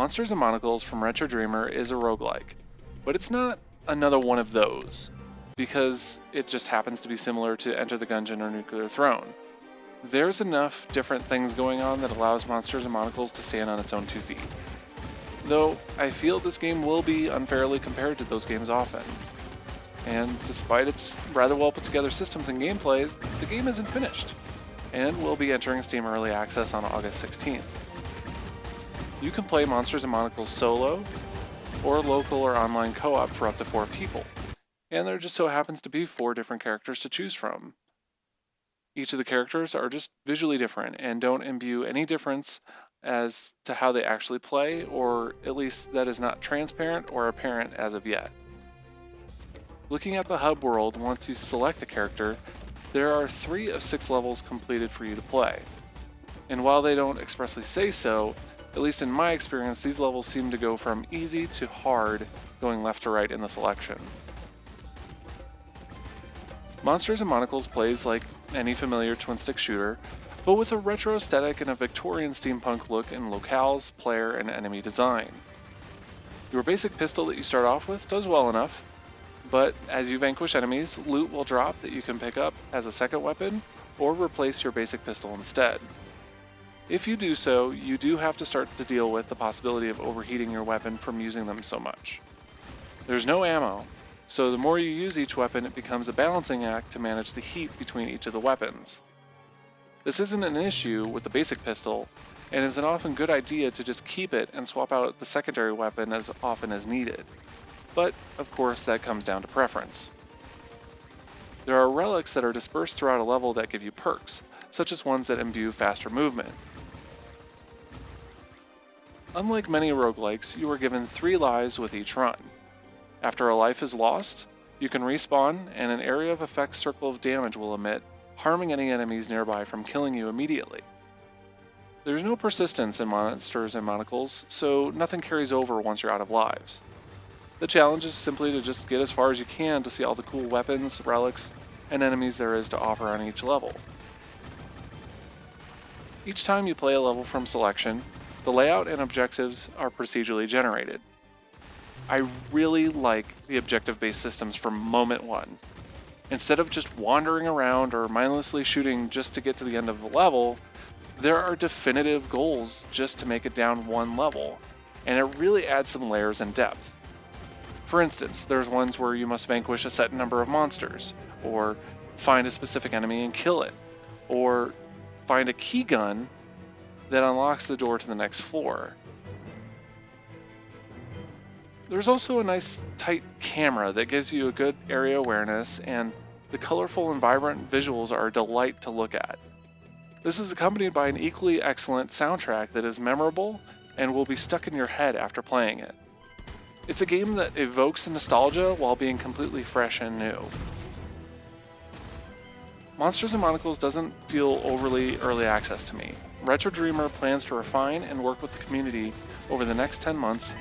Monsters and Monocles from Retro Dreamer is a roguelike, but it's not another one of those, because it just happens to be similar to Enter the Gungeon or Nuclear Throne. There's enough different things going on that allows Monsters and Monocles to stand on its own 2 feet. Though, I feel this game will be unfairly compared to those games often. And despite its rather well put together systems and gameplay, the game isn't finished, and will be entering Steam Early Access on August 16th. You can play Monsters and Monocles solo, or local or online co-op for up to 4 people, and there just so happens to be 4 different characters to choose from. Each of the characters are just visually different and don't imbue any difference as to how they actually play, or at least that is not transparent or apparent as of yet. Looking at the hub world, once you select a character, there are 3 of 6 levels completed for you to play. And while they don't expressly say so, at least in my experience, these levels seem to go from easy to hard, going left to right in the selection. Monsters and Monocles plays like any familiar twin-stick shooter, but with a retro aesthetic and a Victorian steampunk look in locales, player, and enemy design. Your basic pistol that you start off with does well enough, but as you vanquish enemies, loot will drop that you can pick up as a second weapon, or replace your basic pistol instead. If you do so, you do have to start to deal with the possibility of overheating your weapon from using them so much. There's no ammo, so the more you use each weapon, it becomes a balancing act to manage the heat between each of the weapons. This isn't an issue with the basic pistol, and is an often good idea to just keep it and swap out the secondary weapon as often as needed. But, of course, that comes down to preference. There are relics that are dispersed throughout a level that give you perks, such as ones that imbue faster movement. Unlike many roguelikes, you are given 3 lives with each run. After a life is lost, you can respawn, and an area of effect circle of damage will emit, harming any enemies nearby from killing you immediately. There's no persistence in Monsters and Monocles, so nothing carries over once you're out of lives. The challenge is simply to just get as far as you can to see all the cool weapons, relics, and enemies there is to offer on each level. Each time you play a level from selection, the layout and objectives are procedurally generated. I really like the objective-based systems from moment one. Instead of just wandering around or mindlessly shooting just to get to the end of the level, there are definitive goals just to make it down one level, and it really adds some layers and depth. For instance, there's ones where you must vanquish a set number of monsters, or find a specific enemy and kill it, or find a key gun that unlocks the door to the next floor. There's also a nice tight camera that gives you a good area awareness, and the colorful and vibrant visuals are a delight to look at. This is accompanied by an equally excellent soundtrack that is memorable and will be stuck in your head after playing it. It's a game that evokes nostalgia while being completely fresh and new. Monsters and Monocles doesn't feel overly early access to me. Retro Dreamer plans to refine and work with the community over the next 10 months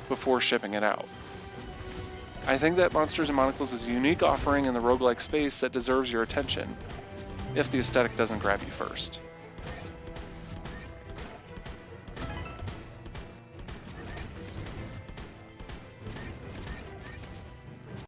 before shipping it out. I think that Monsters and Monocles is a unique offering in the roguelike space that deserves your attention, if the aesthetic doesn't grab you first.